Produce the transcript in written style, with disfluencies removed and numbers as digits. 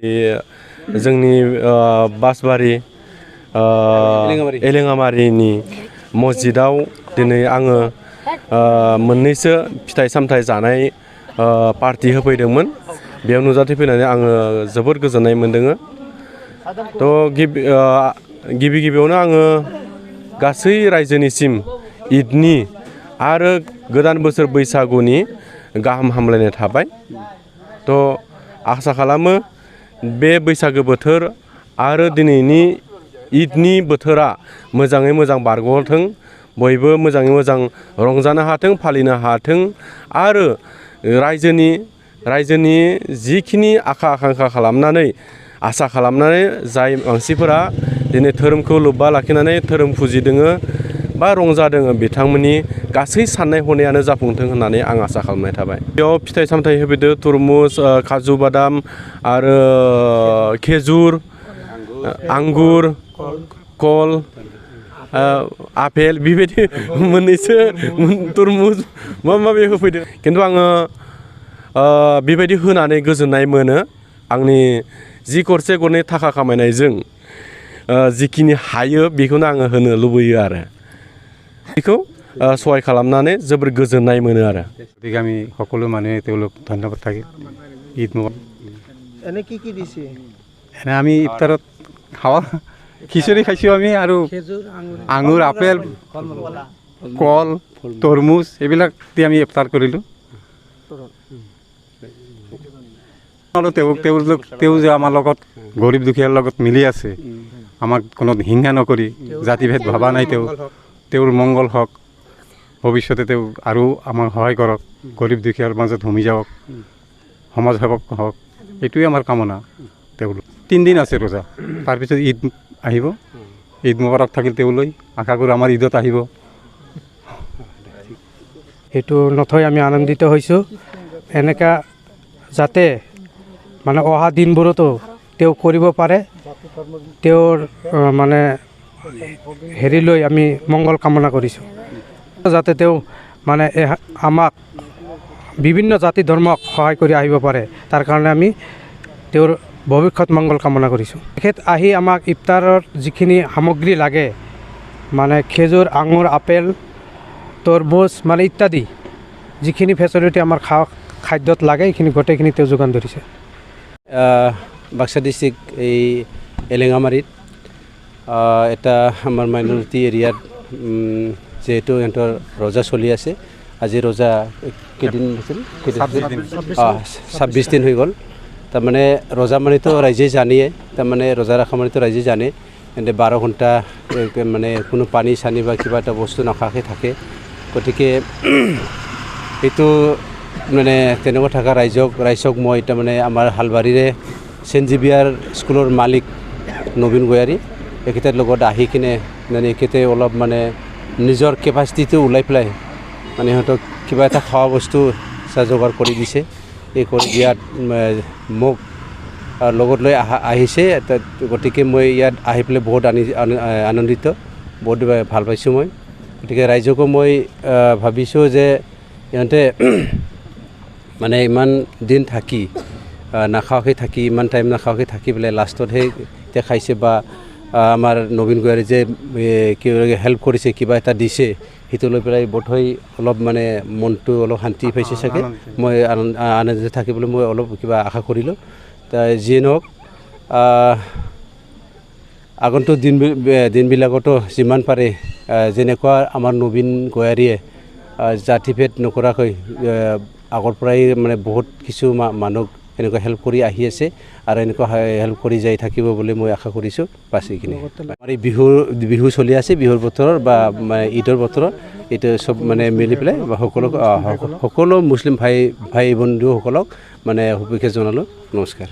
जोंनि बासबारि एलेङामारिनि मस्जिदाव दिनै आङो मोननैसो फिथाइ सामथाइ जानाय पार्टि होफैदोंमोन। बेयाव नुजाथिफैनानै आङो जोबोद गोजोननाय मोनदों। गिबियावनो आङो गासै रायजोनिसिम ईदनि आरो गोदान बोसोर बैसागुनि गाहाम हामलायनाय थाबाय। आसा खालामो बे बैसागो बोथोर आरो दिनैनि ईदनि बोथोरा मोजाङै मोजां बारग'थों, बयबो मोजाङै मोजां रंजानो हाथों, फालिनो हाथों आरो रायजोनि जिखिनि आखा-आखांखा खालामनानै आसा खालामनानै जाय मानसिफोरा दिनै धोरोमखौ लोब्बा लाखिनानै धोरोम फुजिदोङो बा रंजादों बिथांमोननि गासै साननाय हनायानो जाफुंथों होननानै आं आसा खालामनाय थाबाय। बेयाव फिथाइ सामथाइ होफैदो तुरमुस, काजु बादाम आरो खेजुर, आंगुर, कल, आपेल बेबायदि मोननैसो तुरमुस माबा-माबि होफैदो। खिन्थु आङो बेबायदि होनानै गोजोननाय मोनो। आंनि जि गरसे गरनै थाखा खामायनायजों जिखिनि हायो बेखौनो आङो होनो लुबैयो आरो बेखौ सहाय खालामनानै जोबोर गोजोननाय मोनो आरो। আমি সকলো মানুহে তেওঁলোক ধন্যবাদ থাকিল। ঈদ মোবাৰক। এনে কি দিছে? এনে আমি ইফতাৰত খাওয়া খিচুৰি খাইছোঁ আমি আৰু আঙুৰ, আপেল, কল, তৰমুজ এইবিলাক দি আমি ইফতাৰ কৰিলোঁ। তেওঁ যে আমাৰ লগত গৰীব দুখীয়াৰ লগত মিলি আছে, আমাক কোনো হিংসা নকৰি জাতিভেদ ভবা নাই, তেওঁৰ মংগল হওক, ভৱিষ্যতে তেওঁ আৰু আমাক সহায় কৰক, গৰীব দুখীয়াৰ মাজত সোমাই যাওক, সমাজ সেৱক হওক, এইটোৱে আমাৰ কামনা। তেওঁলোক 3 দিন আছে ৰোজা, তাৰপিছত ঈদ আহিব। ঈদ মোবাৰক থাকিল তেওঁলৈ। আশা কৰোঁ আমাৰ ঈদত আহিব। সেইটো নথৈ আমি আনন্দিত হৈছোঁ। এনেকুৱা যাতে মানে অহা দিনবোৰতো তেওঁ কৰিব পাৰে, তেওঁৰ মানে হেৰিলৈ আমি মংগল কামনা কৰিছোঁ। যাতে তেওঁ মানে আমাক বিভিন্ন জাতি ধৰ্মক সহায় কৰি আহিব পাৰে, তাৰ কাৰণে আমি তেওঁৰ ভৱিষ্যত মংগল কামনা কৰিছোঁ। তেখেত আহি আমাক ইফতাৰৰ যিখিনি সামগ্ৰী লাগে, মানে খেজুৰ, আঙুৰ, আপেল, তৰমুজ মানে ইত্যাদি যিখিনি ফেচিলিটি আমাৰ খাদ্যত লাগে এইখিনি গোটেইখিনি তেওঁ যোগান ধৰিছে। বাক্সা ডিষ্ট্ৰিক্ট এই এলেঙামাৰীত এটা আমাৰ মাইনৰিটি এৰিয়াত যিহেতু সিহঁতৰ ৰোজা চলি আছে। আজি ৰোজা কেইদিন আছিল? 26 দিন হৈ গ'ল। তাৰমানে ৰোজা মানেতো ৰাইজে জানিয়ে, তাৰমানে ৰোজা ৰখা মানেতো ৰাইজে জানে। এনে 12 ঘণ্টা মানে কোনো পানী চানী বা কিবা এটা বস্তু নাখাকে থাকে। গতিকে এইটো মানে তেনেকুৱা থকা ৰাইজক মই তাৰমানে আমাৰ হালবাৰীৰে চেণ্ট জেভিয়াৰ স্কুলৰ মালিক নবীন গয়াৰী এখেতৰ লগত আহি কিনে মানে এখেতে অলপ মানে নিজৰ কেপাচিটিটো ওলাই পেলাই মানে সিহঁতক কিবা এটা খোৱা বস্তু যোগাৰ কৰি দিছে। এই কৰি দিয়াত মোক লগত লৈ আহিছে। গতিকে মই ইয়াত আহি পেলাই বহুত আনন্দিত, বহুত ভাল পাইছোঁ মই। গতিকে ৰাইজকো মই ভাবিছোঁ যে ইহঁতে মানে ইমান দিন থাকি নাখাওঁকৈ থাকি, ইমান টাইম নাখাওঁকৈ থাকি পেলাই লাষ্টতহে এতিয়া খাইছে, বা আমাৰ নবীন গয়াৰী যে হেল্প কৰিছে, কিবা এটা দিছে, সেইটো লৈ পেলাই বোধহয় অলপ মানে মনটো অলপ শান্তি পাইছে চাগে। মই আনন্দিত থাকিবলৈ মই অলপ কিবা আশা কৰিলোঁ। যিয়ে নহওক আগন্তুক দিনবিলাকতো যিমান পাৰে যেনেকুৱা আমাৰ নবীন গয়াৰীয়ে জাতিভেদ নকৰাকৈ আগৰ পৰাই মানে বহুত কিছু মানুহক এনেকুৱা হেল্প কৰি আহি আছে আৰু এনেকুৱা হেল্প কৰি যাই থাকিব বুলি মই আশা কৰিছোঁ। বাচিখিনি আমাৰ এই বিহু চলি আছে, বিহুৰ বতৰৰ বা ঈদৰ বতৰত এইটো চব মানে মিলি পেলাই সকলো মুছলিম ভাই বন্ধুসকলক মানে শুভেচ্ছা জনালোঁ। নমস্কাৰ।